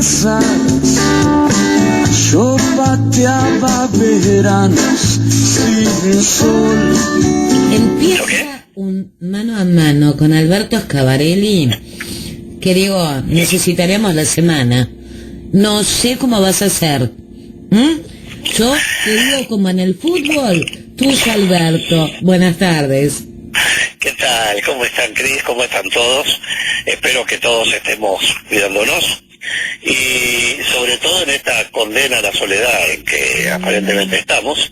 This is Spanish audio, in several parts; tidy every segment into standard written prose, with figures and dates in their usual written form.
pasas, yo pateaba veranos sin sol. Empieza un mano a mano con Alberto Scavarelli, que digo, necesitaremos la semana. No sé cómo vas a hacer. Yo te digo como en el fútbol, tú es Alberto. Buenas tardes. ¿Qué tal? ¿Cómo están, Cris? ¿Cómo están todos? Espero que todos estemos cuidándonos y sobre todo en esta condena a la soledad en que aparentemente estamos,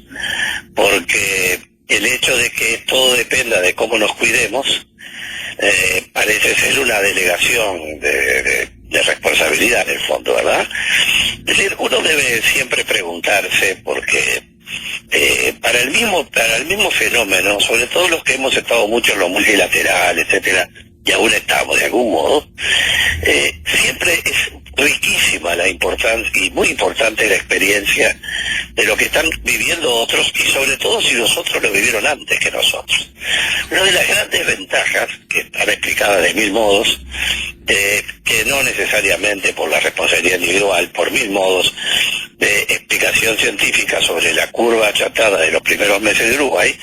porque el hecho de que todo dependa de cómo nos cuidemos parece ser una delegación de responsabilidad en el fondo, ¿verdad? Es decir, uno debe siempre preguntarse, porque para el mismo fenómeno, sobre todo los que hemos estado mucho en lo multilateral, etcétera, y aún estamos de algún modo, siempre es riquísima la importancia y muy importante la experiencia de lo que están viviendo otros, y sobre todo si los otros lo vivieron antes que nosotros. Una de las grandes ventajas, que están explicadas de mil modos, que no necesariamente por la responsabilidad individual, por mil modos de explicación científica sobre la curva achatada de los primeros meses de Uruguay,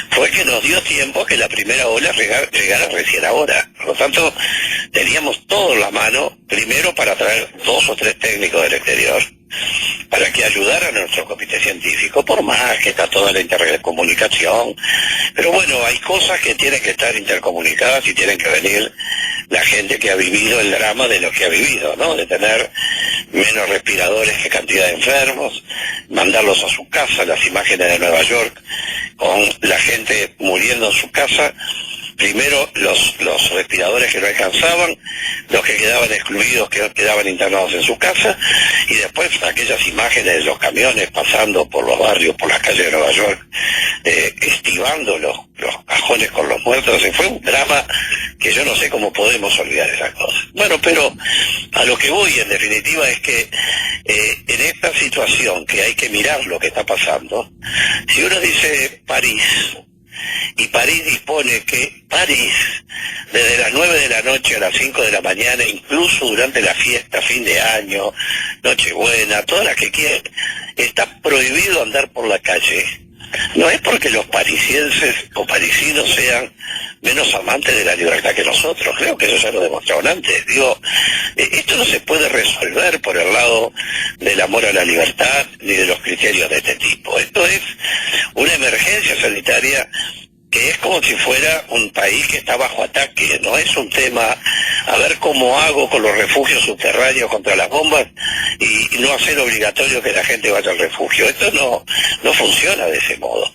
fue que nos dio tiempo a que la primera ola llegara recién ahora. Por lo tanto, teníamos todo en la mano, primero para traer 2 o 3 técnicos del exterior, para que ayudaran a nuestro comité científico, por más que está toda la intercomunicación. Pero bueno, hay cosas que tienen que estar intercomunicadas y tienen que venir la gente que ha vivido el drama de lo que ha vivido, ¿no? De tener menos respiradores que cantidad de enfermos, mandarlos a su casa, las imágenes de Nueva York, con la gente muriendo en su casa. Primero los respiradores que no alcanzaban, los que quedaban excluidos, que quedaban internados en su casa, y después aquellas imágenes de los camiones pasando por los barrios, por las calles de Nueva York, estivando los cajones con los muertos. Fue un drama que yo no sé cómo podemos olvidar esas cosas. Bueno, pero a lo que voy en definitiva es que en esta situación que hay que mirar lo que está pasando, si uno dice París, y París dispone que París, desde las 9 de la noche a las 5 de la mañana, incluso durante la fiesta, fin de año, Nochebuena, todas las que quieran, está prohibido andar por la calle. No es porque los parisienses o parisinos sean menos amantes de la libertad que nosotros, creo que eso ya lo demostraron antes. Digo, esto no se puede resolver por el lado del amor a la libertad ni de los criterios de este tipo. Esto es una emergencia sanitaria que es como si fuera un país que está bajo ataque. No es un tema a ver cómo hago con los refugios subterráneos contra las bombas y no hacer obligatorio que la gente vaya al refugio. Esto no funciona de ese modo.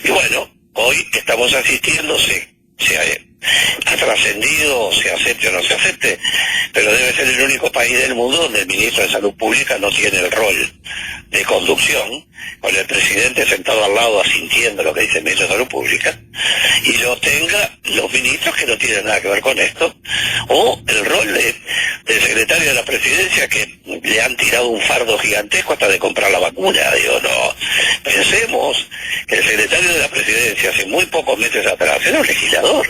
Y bueno, hoy estamos asistiendo, se ha trascendido, se acepte o no se acepte, pero debe ser el único país del mundo donde el ministro de Salud Pública no tiene el rol de conducción, con el presidente sentado al lado asintiendo lo que dice el ministro de Salud Pública, y lo tenga los ministros que no tienen nada que ver con esto, o el rol del secretario de la presidencia, que le han tirado un fardo gigantesco hasta de comprar la vacuna. Digo, no, pensemos que el secretario de la presidencia hace muy pocos meses atrás era un legislador,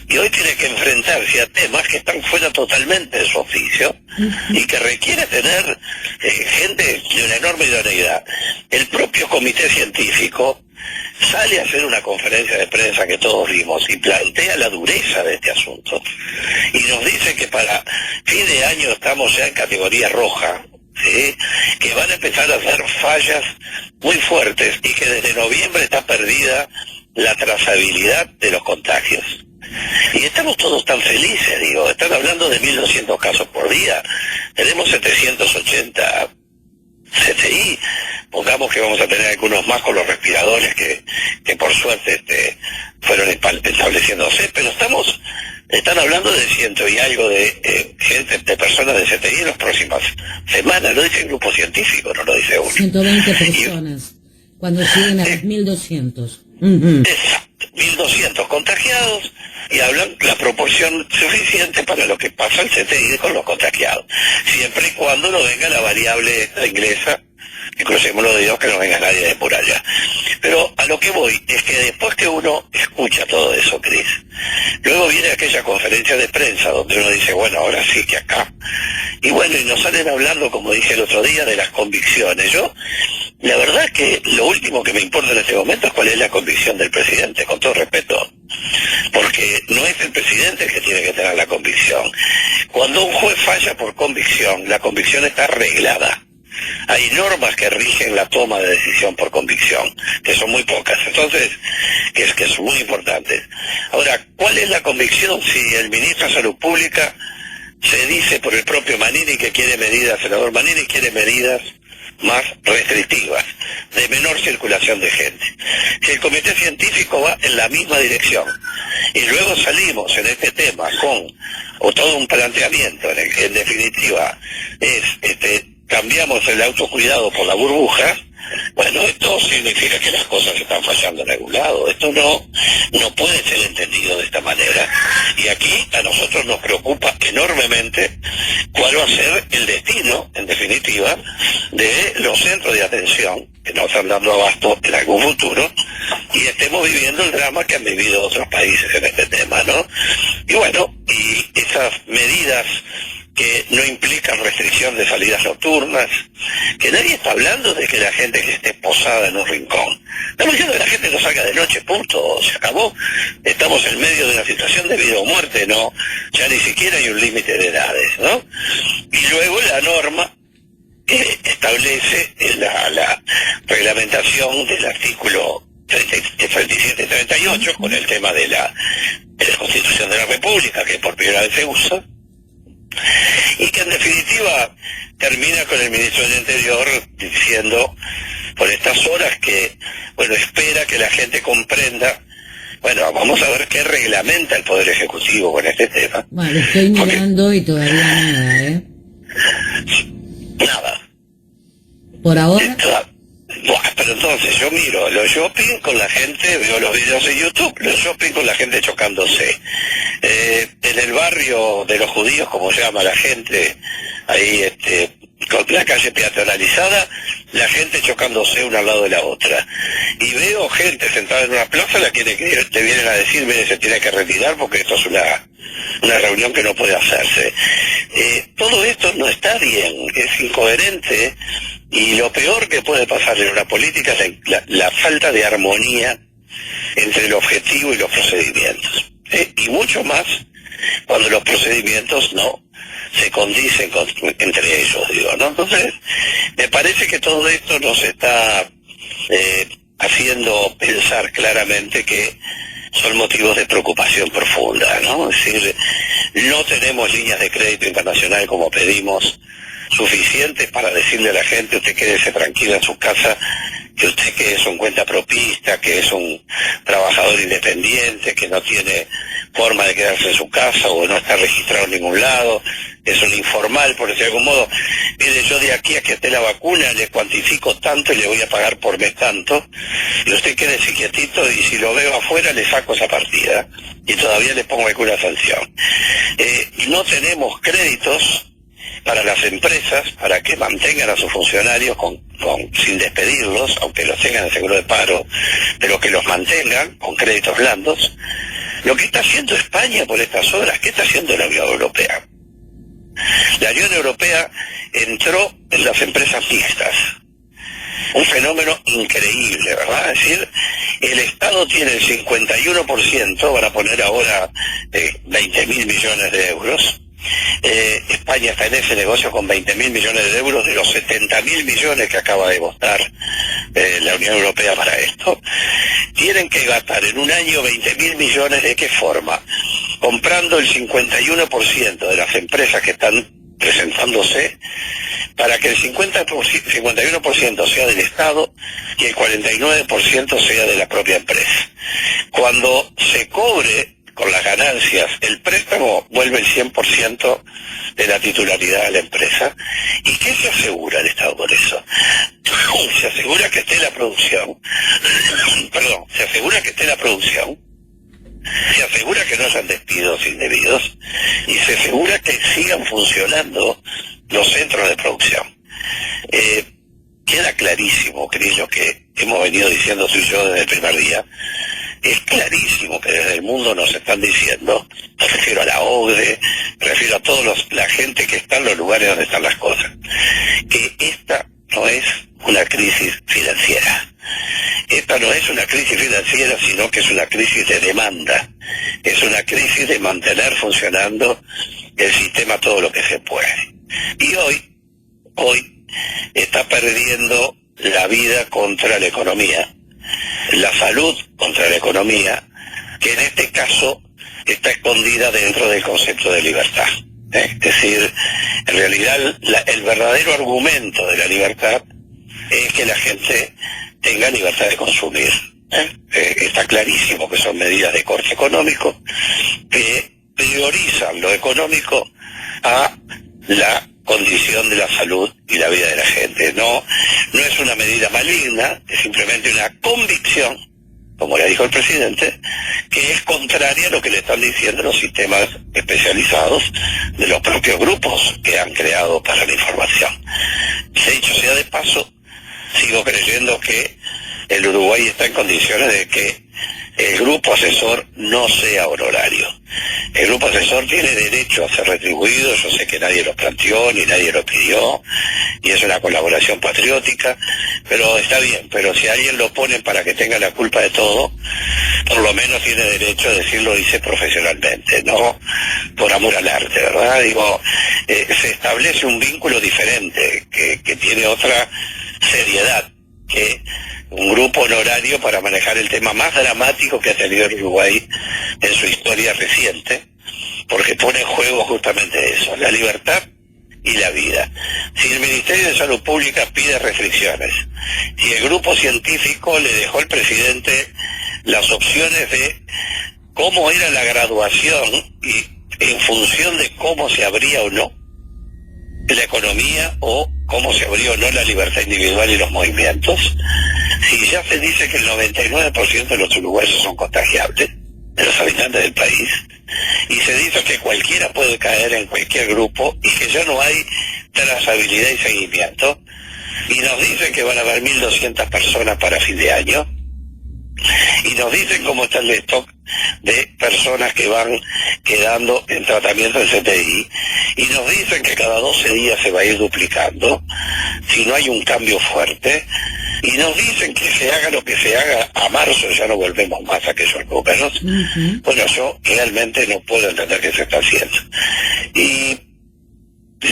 y hoy tiene que enfrentarse a temas que están fuera totalmente de su oficio y que requiere tener gente de una enorme idoneidad. El propio comité científico sale a hacer una conferencia de prensa que todos vimos y plantea la dureza de este asunto, y nos dice que para fin de año estamos ya en categoría roja, ¿sí? Que van a empezar a hacer fallas muy fuertes y que desde noviembre está perdida la trazabilidad de los contagios. Y estamos todos tan felices, digo, están hablando de 1.200 casos por día, tenemos 780 CTI, pongamos que vamos a tener algunos más con los respiradores que por suerte fueron estableciéndose, pero están hablando de ciento y algo de gente, de personas de CTI en las próximas semanas. Lo dice el grupo científico, no lo dice uno. 120 personas, cuando lleguen a los 1.200. 1.200 contagiados, y hablan la proporción suficiente para lo que pasa el CTI con los contagiados, siempre y cuando no venga la variable esta inglesa, que crucemos los dedos que no venga nadie de por allá. Pero a lo que voy es que después que uno escucha todo eso, Cris, luego viene aquella conferencia de prensa donde uno dice, bueno, ahora sí que acá. Y bueno, y nos salen hablando, como dije el otro día, de las convicciones. Yo, la verdad que lo último que me importa en este momento es cuál es la convicción del presidente, con todo respeto. Porque no es el presidente el que tiene que tener la convicción. Cuando un juez falla por convicción, la convicción está arreglada. Hay normas que rigen la toma de decisión por convicción, que son muy pocas, entonces, que son muy importantes. Ahora, ¿cuál es la convicción si el ministro de Salud Pública se dice por el propio Manini que quiere medidas, senador Manini quiere medidas más restrictivas, de menor circulación de gente? Si el comité científico va en la misma dirección y luego salimos en este tema con todo un planteamiento en el que en definitiva es cambiamos el autocuidado por la burbuja, bueno, esto significa que las cosas están fallando en algún lado. Esto no puede ser entendido de esta manera. Y aquí a nosotros nos preocupa enormemente cuál va a ser el destino, en definitiva, de los centros de atención que nos están dando abasto en algún futuro y estemos viviendo el drama que han vivido otros países en este tema, ¿no? Y bueno, y esas medidas que no implican restricción de salidas nocturnas, que nadie está hablando de que la gente que esté posada en un rincón. Estamos diciendo que la gente no salga de noche, punto, se acabó. Estamos en medio de una situación de vida o muerte, ¿no? Ya ni siquiera hay un límite de edades, ¿no? Y luego la norma que establece la reglamentación del artículo 37 y 38 con el tema de la Constitución de la República, que por primera vez se usa, y que en definitiva termina con el ministro del Interior diciendo por estas horas que, bueno, espera que la gente comprenda. Bueno, vamos a ver qué reglamenta el Poder Ejecutivo con este tema. Bueno, estoy mirando y todavía nada, ¿eh? Nada. ¿Por ahora? Bueno, pero entonces yo miro los shopping con la gente, veo los videos en YouTube, los shopping con la gente chocándose. En el barrio de los judíos, como llama la gente, ahí con la calle peatonalizada, la gente chocándose una al lado de la otra. Y veo gente sentada en una plaza, te vienen a decir, mire, se tiene que retirar porque esto es una reunión que no puede hacerse. Todo esto no está bien, es incoherente, y lo peor que puede pasar en una política es la falta de armonía entre el objetivo y los procedimientos. Y mucho más cuando los procedimientos no se condicen entre ellos, digo, ¿no? Entonces, me parece que todo esto nos está haciendo pensar claramente que son motivos de preocupación profunda, ¿no? Es decir, no tenemos líneas de crédito internacional como pedimos suficientes para decirle a la gente, usted quédese tranquila en su casa, que usted que es un cuentapropista, que es un trabajador independiente, que no tiene forma de quedarse en su casa o no está registrado en ningún lado, es un informal, por decir de algún modo. Mire, yo de aquí a que esté la vacuna le cuantifico tanto y le voy a pagar por mes tanto, y usted quédese quietito y si lo veo afuera le saco esa partida y todavía le pongo alguna sanción. No tenemos créditos para las empresas, para que mantengan a sus funcionarios sin despedirlos, aunque los tengan en seguro de paro, pero que los mantengan con créditos blandos. Lo que está haciendo España por estas horas, ¿qué está haciendo la Unión Europea? La Unión Europea entró en las empresas mixtas. Un fenómeno increíble, ¿verdad? Es decir, el Estado tiene el 51%, van a poner ahora 20.000 millones de euros. España está en ese negocio con 20.000 millones de euros de los 70.000 millones que acaba de votar la Unión Europea para esto. Tienen que gastar en un año 20.000 millones. ¿De qué forma? Comprando el 51% de las empresas que están presentándose, para que el 51% sea del Estado y el 49% sea de la propia empresa. Cuando se cobre con las ganancias el préstamo, vuelve el 100% de la titularidad de la empresa. ¿Y qué se asegura el Estado por eso? Se asegura que esté la producción, se asegura que esté la producción, se asegura que no hayan despidos indebidos y se asegura que sigan funcionando los centros de producción. Queda clarísimo, Cris, lo que hemos venido diciendo tú y yo desde el primer día. Es clarísimo que desde el mundo nos están diciendo, me refiero a la OCDE, me refiero a toda la gente que está en los lugares donde están las cosas, que esta no es una crisis financiera. Esta no es una crisis financiera, sino que es una crisis de demanda. Es una crisis de mantener funcionando el sistema todo lo que se puede. Y hoy está perdiendo la vida contra la economía, la salud contra la economía, que en este caso está escondida dentro del concepto de libertad. Es decir, en realidad el verdadero argumento de la libertad es que la gente tenga libertad de consumir. Está clarísimo que son medidas de corte económico que priorizan lo económico a la condición de la salud y la vida de la gente. No es una medida maligna, es simplemente una convicción, como le dijo el presidente, que es contraria a lo que le están diciendo los sistemas especializados de los propios grupos que han creado para la información. Dicho sea de paso, sigo creyendo que el Uruguay está en condiciones de que el grupo asesor no sea honorario. El grupo asesor tiene derecho a ser retribuido, yo sé que nadie lo planteó ni nadie lo pidió, y es una colaboración patriótica, pero está bien, pero si alguien lo pone para que tenga la culpa de todo, por lo menos tiene derecho a decirlo, hice profesionalmente, no por amor al arte, ¿verdad? Digo, se establece un vínculo diferente, que tiene otra seriedad que un grupo honorario para manejar el tema más dramático que ha tenido el Uruguay en su historia reciente, porque pone en juego justamente eso, la libertad y la vida. Si el Ministerio de Salud Pública pide restricciones, si el grupo científico le dejó al presidente las opciones de cómo era la graduación y en función de cómo se abría o no la economía o cómo se abrió o no la libertad individual y los movimientos, si ya se dice que el 99% de los uruguayos son contagiables, de los habitantes del país, y se dice que cualquiera puede caer en cualquier grupo y que ya no hay trazabilidad y seguimiento, y nos dicen que van a haber 1.200 personas para fin de año, y nos dicen cómo está el stock de personas que van quedando en tratamiento del CTI, y nos dicen que cada 12 días se va a ir duplicando si no hay un cambio fuerte, y nos dicen que se haga lo que se haga, a marzo ya no volvemos más a aquellos números. Bueno, yo realmente no puedo entender qué se está haciendo. Y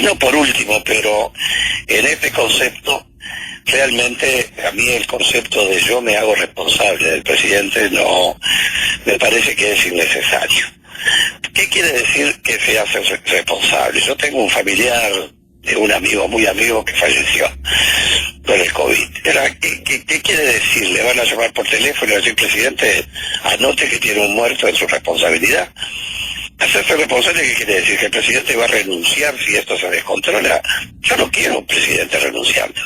no por último, pero en este concepto, realmente a mí el concepto de yo me hago responsable del presidente no me parece que es innecesario. ¿Qué quiere decir que se hace responsable? Yo tengo un familiar de un amigo, muy amigo, que falleció por el COVID. ¿Qué quiere decir? ¿Le van a llamar por teléfono y decir, presidente, anote que tiene un muerto en su responsabilidad? Hacerse responsable, ¿qué quiere decir? ¿Que el presidente va a renunciar si esto se descontrola? Yo no quiero un presidente renunciando.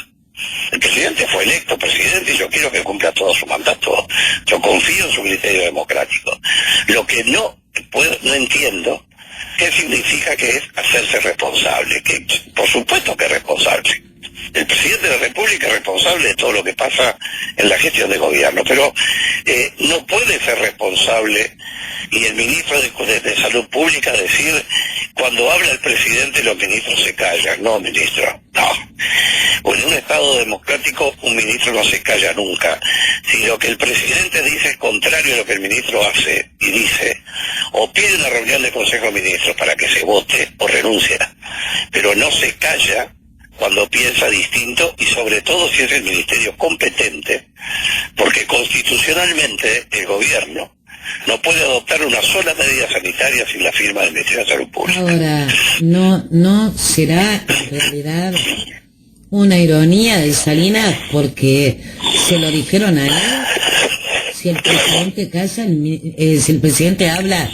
El presidente fue electo presidente y yo quiero que cumpla todo su mandato. Yo confío en su criterio democrático. Lo que no entiendo, ¿qué significa que es hacerse responsable? Que por supuesto que es responsable. El presidente de la República es responsable de todo lo que pasa en la gestión de gobierno, pero no puede ser responsable y el ministro de Salud Pública decir, cuando habla el presidente los ministros se callan. No, ministro, no. Pues en un Estado democrático un ministro no se calla nunca. Si lo que el presidente dice es contrario a lo que el ministro hace y dice, o pide una reunión del Consejo de Ministros para que se vote o renuncia, pero no se calla cuando piensa distinto, y sobre todo si es el ministerio competente, porque constitucionalmente el gobierno no puede adoptar una sola medida sanitaria sin la firma del Ministerio de Salud Pública. Ahora, ¿no será en realidad una ironía de Salinas porque se lo dijeron a él? Si el presidente calla, si el presidente habla,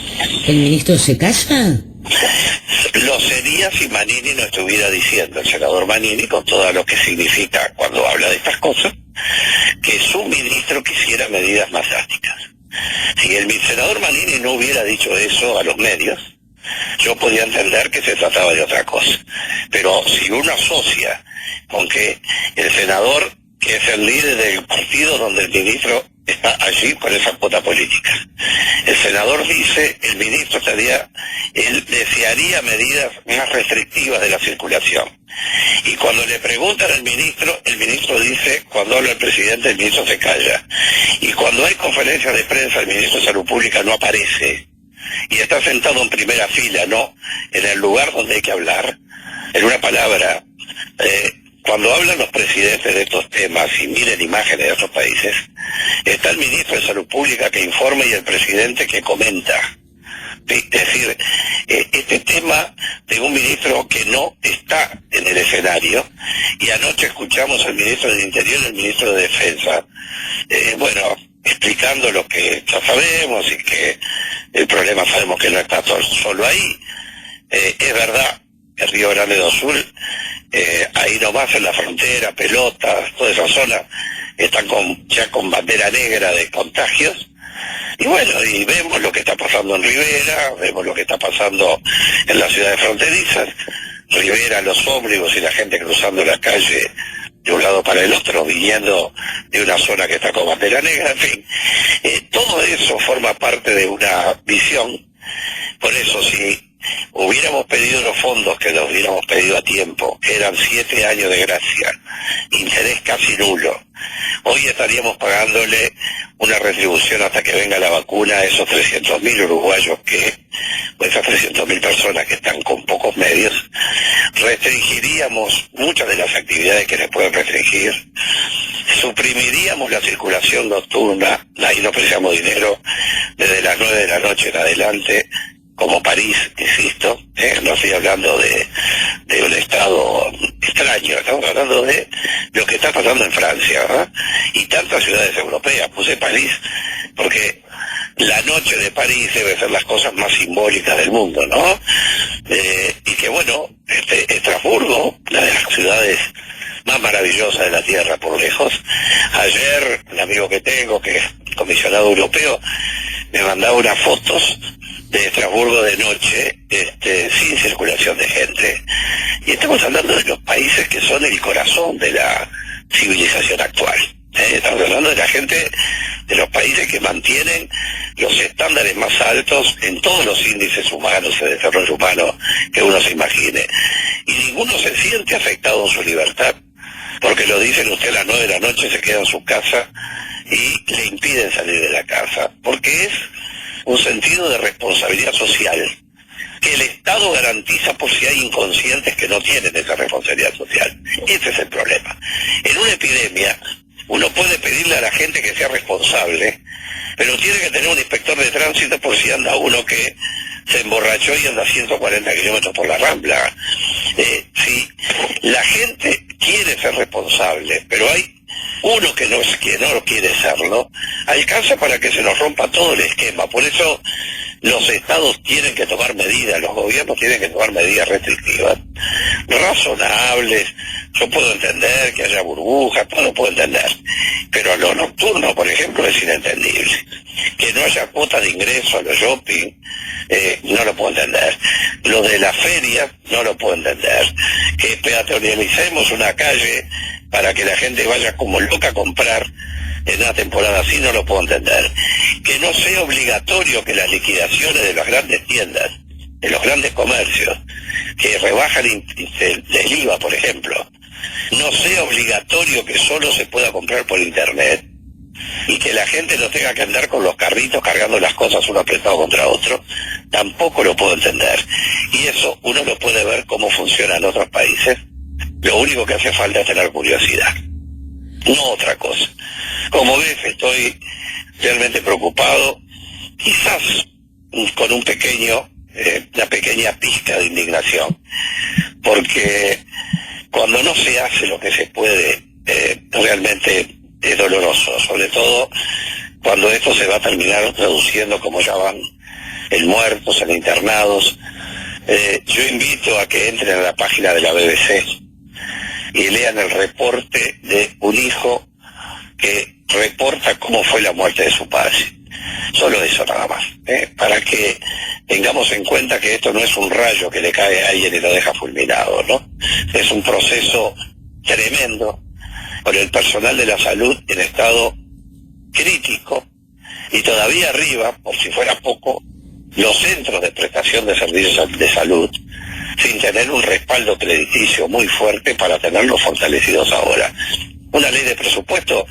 ¿el ministro se calla? Lo sería si Manini no estuviera diciendo, el senador Manini, con todo lo que significa cuando habla de estas cosas, que su ministro quisiera medidas más drásticas. Si el senador Manini no hubiera dicho eso a los medios, yo podía entender que se trataba de otra cosa. Pero si uno asocia con que el senador que que es el líder del partido donde el ministro está allí con esa cuota política. El senador dice, el ministro él desearía medidas más restrictivas de la circulación. Y cuando le preguntan al ministro, el ministro dice, cuando habla el presidente, el ministro se calla. Y cuando hay conferencias de prensa, el ministro de Salud Pública no aparece. Y está sentado en primera fila, no en el lugar donde hay que hablar. En una palabra, cuando hablan los presidentes de estos temas y miren imágenes de otros países, está el ministro de Salud Pública que informa y el presidente que comenta. Es decir, este tema de un ministro que no está en el escenario, y anoche escuchamos al ministro del Interior y al ministro de Defensa, explicando lo que ya sabemos y que el problema sabemos que no está solo ahí. Es verdad, el Río Grande do Sul, ahí nomás en la frontera, Pelotas, toda esa zona, están ya con bandera negra de contagios. Y bueno, y vemos lo que está pasando en Rivera, vemos lo que está pasando en las ciudades fronterizas. Rivera, los ómnibus y la gente cruzando la calle de un lado para el otro, viniendo de una zona que está con bandera negra, en fin. Todo eso forma parte de una visión. Por eso, si hubiéramos pedido los fondos, que los hubiéramos pedido a tiempo, eran 7 años de gracia, interés casi nulo, hoy estaríamos pagándole una retribución hasta que venga la vacuna a esos 300.000 uruguayos o esas 300.000 personas que están con pocos medios. Restringiríamos muchas de las actividades que les pueden restringir, suprimiríamos la circulación nocturna, ahí no preciamos dinero, desde las 9 de la noche en adelante, como París, insisto, no estoy hablando de un estado extraño, estamos hablando de lo que está pasando en Francia, ¿verdad? Y tantas ciudades europeas. Puse París porque la noche de París debe ser las cosas más simbólicas del mundo, ¿no? Y que bueno, Estrasburgo, una de las ciudades más maravillosas de la Tierra por lejos. Ayer, un amigo que tengo, que es comisionado europeo, me mandaba unas fotos de Estrasburgo de noche, sin circulación de gente. Y estamos hablando de los países que son el corazón de la civilización actual. Estamos hablando de la gente, de los países que mantienen los estándares más altos en todos los índices humanos, de desarrollo humano que uno se imagine. Y ninguno se siente afectado en su libertad, porque lo dicen usted a las 9 de la noche, se queda en su casa y le impiden salir de la casa, porque es un sentido de responsabilidad social que el Estado garantiza por si hay inconscientes que no tienen esa responsabilidad social. Ese es el problema. En una epidemia, uno puede pedirle a la gente que sea responsable, pero tiene que tener un inspector de tránsito por si anda uno que se emborrachó y anda a 140 kilómetros por la Rambla. Si la gente quiere ser responsable, pero hay uno que no quiere serlo, alcanza para que se nos rompa todo el esquema. Por eso los estados tienen que tomar medidas, los gobiernos tienen que tomar medidas restrictivas, razonables. Yo puedo entender que haya burbujas, todo lo puedo entender, pero lo nocturno, por ejemplo, es inentendible. Que no haya cuota de ingreso a los shopping, no lo puedo entender. Lo de las ferias, no lo puedo entender. Que peatonalice una calle para que la gente vaya como loca a comprar en una temporada así, no lo puedo entender. Que no sea obligatorio que las liquidaciones de las grandes tiendas, de los grandes comercios, que rebajan el IVA, por ejemplo, no sea obligatorio que solo se pueda comprar por internet, y que la gente no tenga que andar con los carritos cargando las cosas uno apretado contra otro, tampoco lo puedo entender. Y eso uno lo puede ver cómo funciona en otros países. Lo único que hace falta es tener curiosidad, no otra cosa. Como ves, estoy realmente preocupado, quizás con una pequeña pizca de indignación, porque cuando no se hace lo que se puede, realmente es doloroso, sobre todo cuando esto se va a terminar traduciendo, como ya van, en muertos, en internados. Yo invito a que entren a la página de la BBC y lean el reporte de un hijo que reporta cómo fue la muerte de su padre. Solo eso nada más, para que tengamos en cuenta que esto no es un rayo que le cae a alguien y lo deja fulminado, ¿no? Es un proceso tremendo con el personal de la salud en estado crítico, y todavía arriba, por si fuera poco, los centros de prestación de servicios de salud, sin tener un respaldo crediticio muy fuerte para tenerlos fortalecidos ahora. Una ley de presupuesto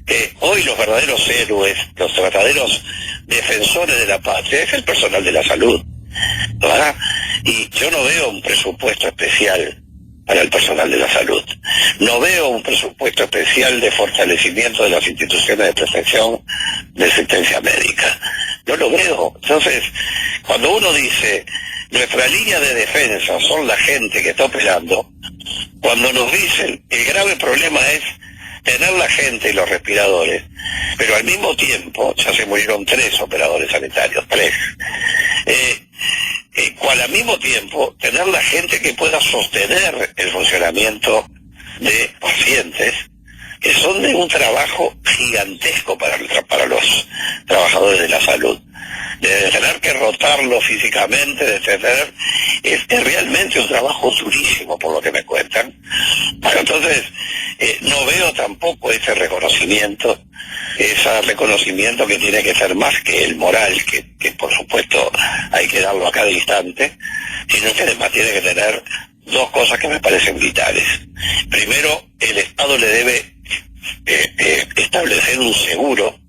que hoy los verdaderos héroes, los verdaderos defensores de la patria, es el personal de la salud, ¿verdad? Y yo no veo un presupuesto especial para el personal de la salud. No veo un presupuesto especial de fortalecimiento de las instituciones de prestación de asistencia médica. No lo veo. Entonces, cuando uno dice, nuestra línea de defensa son la gente que está operando, cuando nos dicen, el grave problema es tener la gente y los respiradores, pero al mismo tiempo, ya se murieron 3 operadores sanitarios, 3. Cual al mismo tiempo tener la gente que pueda sostener el funcionamiento de pacientes que son de un trabajo gigantesco para los trabajadores de la salud, de tener que rotarlo físicamente, de tener, es realmente un trabajo durísimo por lo que me cuentan. Bueno, entonces no veo tampoco ese reconocimiento que tiene que ser más que el moral, que por supuesto hay que darlo a cada instante, sino que además tiene que tener 2 cosas que me parecen vitales. Primero, el Estado le debe establecer un seguro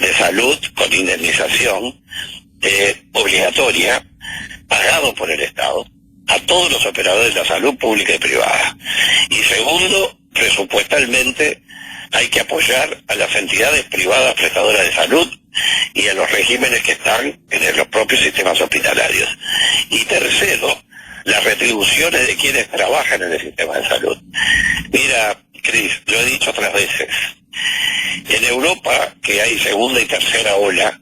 de salud con indemnización obligatoria, pagado por el Estado, a todos los operadores de la salud pública y privada. Y segundo, presupuestalmente hay que apoyar a las entidades privadas prestadoras de salud y a los regímenes que están en los propios sistemas hospitalarios. Y tercero, las retribuciones de quienes trabajan en el sistema de salud. Mira, Cris, lo he dicho otras veces, en Europa, que hay segunda y tercera ola,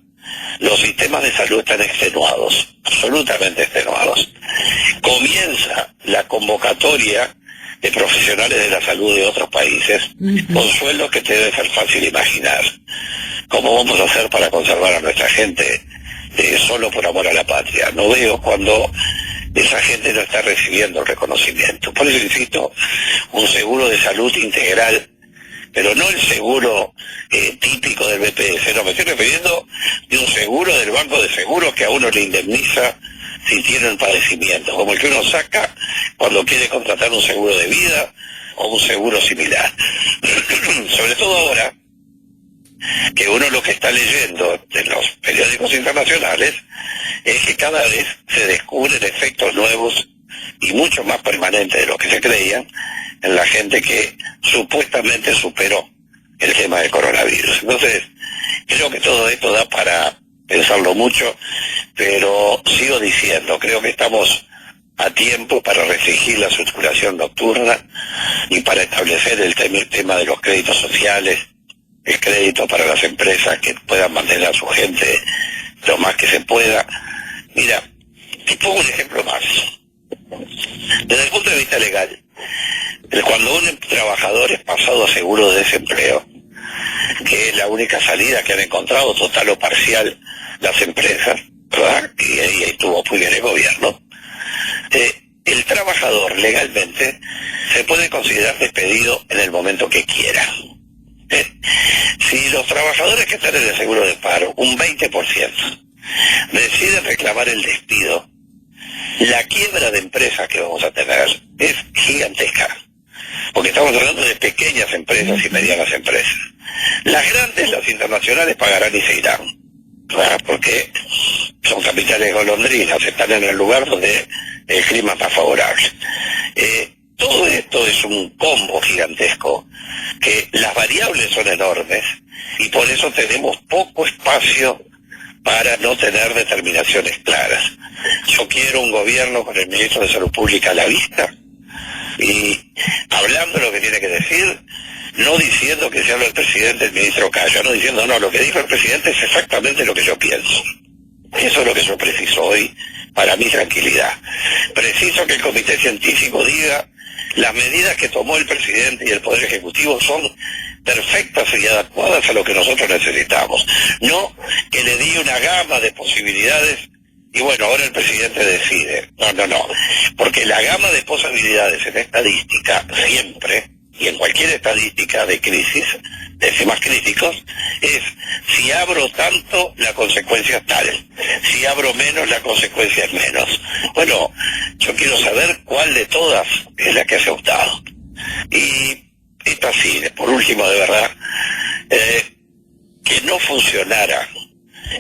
los sistemas de salud están extenuados, absolutamente extenuados. Comienza la convocatoria de profesionales de la salud de otros países con sueldos que te debe ser fácil imaginar. ¿Cómo vamos a hacer para conservar a nuestra gente solo por amor a la patria? No veo cuando esa gente no está recibiendo el reconocimiento. Por eso insisto, un seguro de salud integral, pero no el seguro típico del BPS, no, me estoy refiriendo de un seguro del banco de seguros que a uno le indemniza si tiene un padecimiento, como el que uno saca cuando quiere contratar un seguro de vida o un seguro similar. Sobre todo ahora, que uno lo que está leyendo en los periódicos internacionales es que cada vez se descubren efectos nuevos y mucho más permanentes de lo que se creían en la gente que supuestamente superó el tema del coronavirus. Entonces, creo que todo esto da para pensarlo mucho, pero sigo diciendo, creo que estamos a tiempo para restringir la circulación nocturna y para establecer el tema de los créditos sociales, el crédito para las empresas que puedan mantener a su gente lo más que se pueda. Mira, te pongo un ejemplo más. Desde el punto de vista legal, cuando un trabajador es pasado a seguro de desempleo, que es la única salida que han encontrado, total o parcial, las empresas, ¿verdad? Y ahí estuvo muy bien el gobierno, el trabajador legalmente se puede considerar despedido en el momento que quiera. Si los trabajadores que están en el seguro de paro, un 20%, deciden reclamar el despido, la quiebra de empresas que vamos a tener es gigantesca, porque estamos hablando de pequeñas empresas y medianas empresas. Las grandes, las internacionales, pagarán y se irán, ¿verdad? Porque son capitales golondrinas, están en el lugar donde el clima está favorable. Todo esto es un combo gigantesco, que las variables son enormes y por eso tenemos poco espacio para no tener determinaciones claras. Yo quiero un gobierno con el ministro de Salud Pública a la vista y hablando lo que tiene que decir, no diciendo que se habla el presidente, el ministro calla, no diciendo no, lo que dijo el presidente es exactamente lo que yo pienso. Eso es lo que yo preciso hoy para mi tranquilidad. Preciso que el comité científico diga las medidas que tomó el presidente y el Poder Ejecutivo son perfectas y adecuadas a lo que nosotros necesitamos. No que le di una gama de posibilidades y bueno, ahora el presidente decide. No. Porque la gama de posibilidades en estadística y en cualquier estadística de crisis, de temas críticos, es si abro tanto, la consecuencia es tal. Si abro menos, la consecuencia es menos. Bueno, yo quiero saber cuál de todas es la que se ha optado. Y esta sí, por último, de verdad, que no funcionara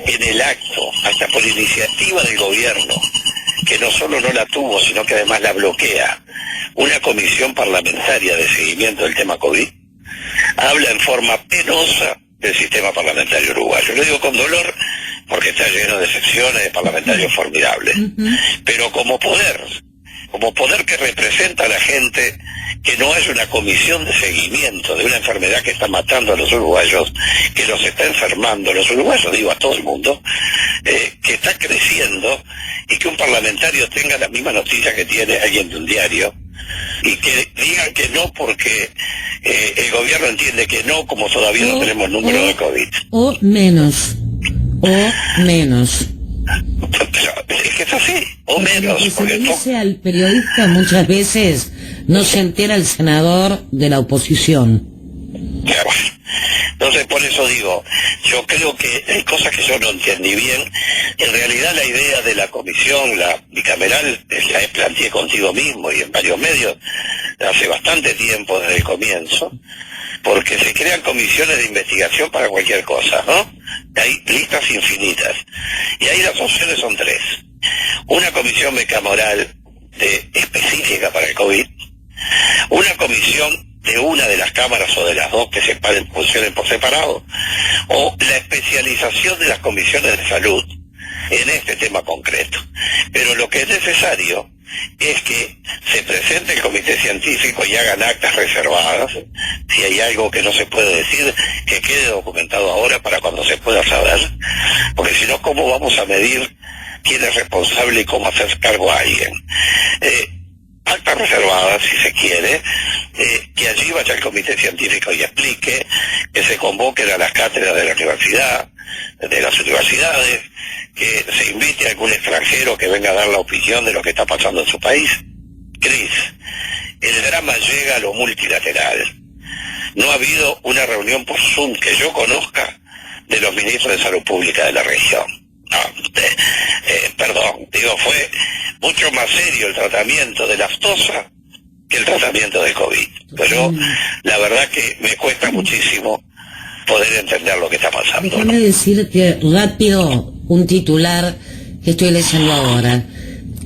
en el acto, hasta por iniciativa del gobierno, que no solo no la tuvo, sino que además la bloquea, una comisión parlamentaria de seguimiento del tema COVID, habla en forma penosa del sistema parlamentario uruguayo. Lo digo con dolor porque está lleno de secciones de parlamentarios formidables, pero como poder que representa a la gente, que no es una comisión de seguimiento de una enfermedad que está matando a los uruguayos, que los está enfermando a los uruguayos, digo a todo el mundo, que está creciendo, y que un parlamentario tenga la misma noticia que tiene alguien de un diario, y que digan que no porque el gobierno entiende que no, como todavía no tenemos número de COVID. O menos. Pero es que es así, o menos. Lo que se le dice al periodista muchas veces, no se entera el senador de la oposición. Claro. Entonces, por eso digo, yo creo que hay cosas que yo no entendí bien. En realidad, la idea de la comisión, la bicameral, la planteé contigo mismo y en varios medios hace bastante tiempo, desde el comienzo, porque se crean comisiones de investigación para cualquier cosa, ¿no? Hay listas infinitas. Y ahí las opciones son tres. Una comisión bicameral específica para el COVID, una comisión de una de las cámaras o de las dos que funcionen por separado, o la especialización de las comisiones de salud en este tema concreto. Pero lo que es necesario es que se presente el comité científico y hagan actas reservadas. Si hay algo que no se puede decir, que quede documentado ahora para cuando se pueda saber, porque si no, ¿cómo vamos a medir quién es responsable y cómo hacer cargo a alguien? Actas reservadas, si se quiere, que allí vaya el comité científico y explique, que se convoquen a las cátedras de la universidad, de las universidades, que se invite a algún extranjero que venga a dar la opinión de lo que está pasando en su país. Cris, el drama llega a lo multilateral. No ha habido una reunión por Zoom que yo conozca de los ministros de Salud Pública de la región. No, fue mucho más serio el tratamiento de la aftosa que el tratamiento del COVID. Pero la verdad que me cuesta muchísimo poder entender lo que está pasando. Déjame decirte rápido un titular que estoy leyendo ahora.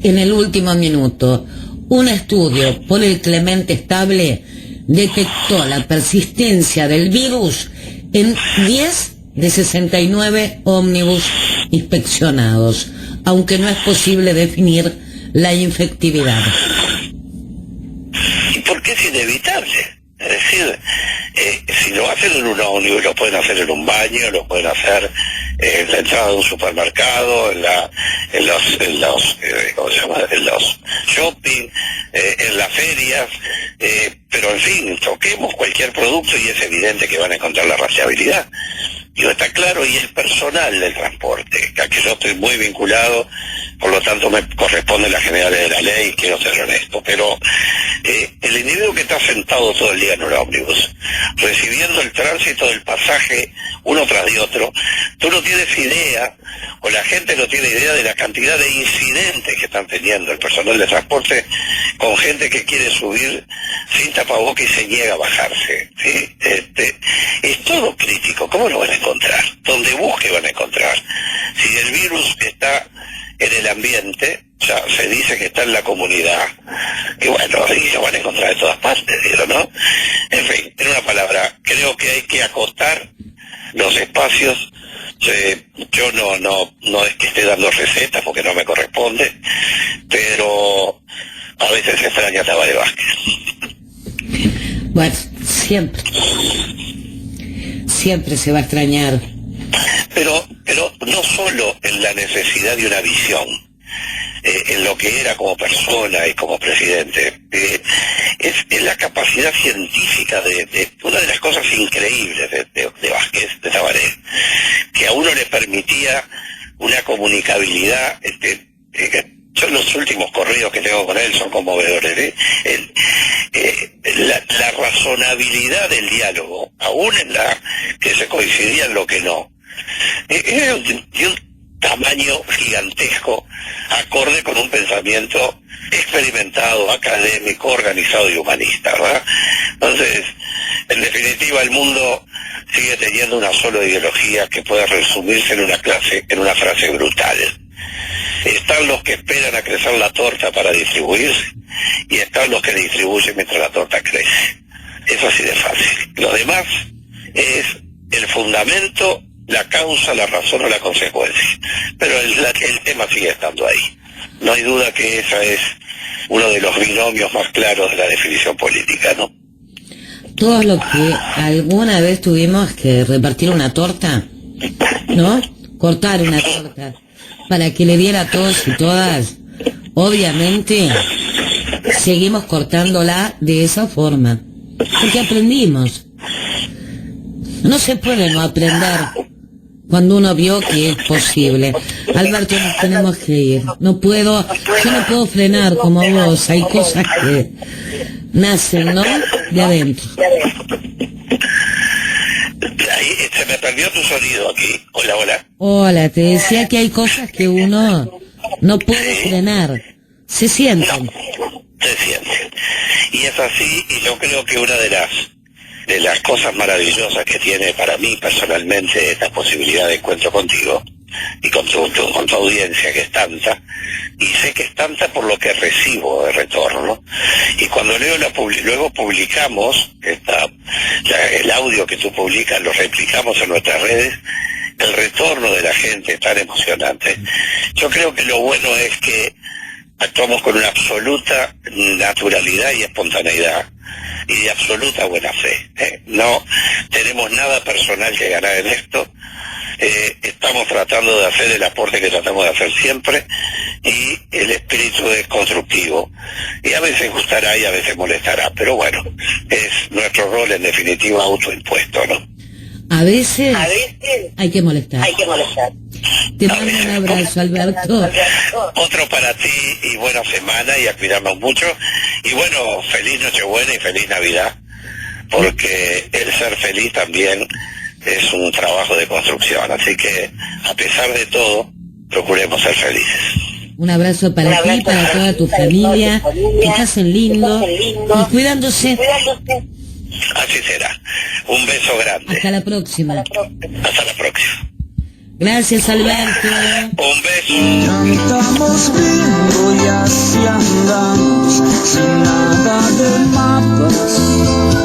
En el último minuto, un estudio por el Clemente Estable detectó la persistencia del virus en 10 de 69 ómnibus inspeccionados, aunque no es posible definir la infectividad. ¿Y por qué es inevitable? Es decir, si lo hacen en un ómnibus, lo pueden hacer en un baño, lo pueden hacer en la entrada de un supermercado, en los shopping, en las ferias, pero en fin, toquemos cualquier producto y es evidente que van a encontrar la rastreabilidad. Digo, está claro, y el personal del transporte, a que yo estoy muy vinculado, por lo tanto me corresponde las generales de la ley, quiero ser honesto, pero el individuo que está sentado todo el día en un ómnibus, recibiendo el tránsito del pasaje uno tras de otro, tú no tienes idea, o la gente no tiene idea de la cantidad de incidentes que están teniendo el personal de transporte con gente que quiere subir sin tapabocas y se niega a bajarse, ¿sí? Es todo crítico. ¿Cómo lo van a encontrar? Donde busque van a encontrar. Si el virus está en el ambiente, ya se dice que está en la comunidad, y bueno, y lo van a encontrar de todas partes, digo, ¿no? En fin, en una palabra, creo que hay que acotar los espacios. Yo no es que esté dando recetas porque no me corresponde, pero a veces se extraña Tabaré Vázquez. Bueno, siempre se va a extrañar. Pero no solo en la necesidad de una visión, en lo que era como persona y como presidente, es la capacidad científica de una de las cosas increíbles de Vázquez, de Tabaré, que a uno le permitía una comunicabilidad. Yo los últimos corridos que tengo con él son conmovedores. La razonabilidad del diálogo, aún en la que se coincidía en lo que no, era de un tamaño gigantesco, acorde con un pensamiento experimentado, académico, organizado y humanista, ¿verdad? Entonces, en definitiva, el mundo sigue teniendo una sola ideología que puede resumirse en una frase brutal. Están los que esperan a crecer la torta para distribuirse, y están los que distribuyen mientras la torta crece. Es así de fácil. Lo demás es el fundamento, la causa, la razón o la consecuencia. Pero el tema sigue estando ahí. No hay duda que ese es uno de los binomios más claros de la definición política, ¿no? Todos los que alguna vez tuvimos que repartir una torta, ¿no? Cortar una torta para que le diera a todos y todas, obviamente seguimos cortándola de esa forma, porque aprendimos. No se puede no aprender cuando uno vio que es posible. Alberto, nos tenemos que ir. Yo no puedo frenar como vos. Hay cosas que nacen, ¿no? De adentro. Ahí, se me perdió tu sonido aquí. Hola, hola. Hola, te decía que hay cosas que uno no puede frenar. Se sienten. Se sienten. Y es así, y yo creo que una de las cosas maravillosas que tiene para mí personalmente esta posibilidad de encuentro contigo y con tu audiencia, que es tanta, y sé que es tanta por lo que recibo de retorno, y cuando luego publicamos el audio que tú publicas, lo replicamos en nuestras redes, el retorno de la gente es tan emocionante. Yo creo que lo bueno es que actuamos con una absoluta naturalidad y espontaneidad y de absoluta buena fe. No tenemos nada personal que ganar en esto. Estamos tratando de hacer el aporte que tratamos de hacer siempre, y el espíritu es constructivo. Y a veces gustará y a veces molestará, pero bueno, es nuestro rol en definitiva autoimpuesto, ¿no? A veces hay que molestar. Te mando un abrazo, Alberto. Otro para ti y buena semana, y a cuidarnos mucho. Y bueno, feliz Nochebuena y feliz Navidad, porque el ser feliz también es un trabajo de construcción. Así que, a pesar de todo, procuremos ser felices. Un abrazo para ti, para toda tu familia. Que pasen lindo y cuidándose. Así será. Un beso grande. Hasta la próxima. Hasta la próxima. Gracias, Alberto. Un beso. Cantamos bingo y así andamos, sin nada de mapas.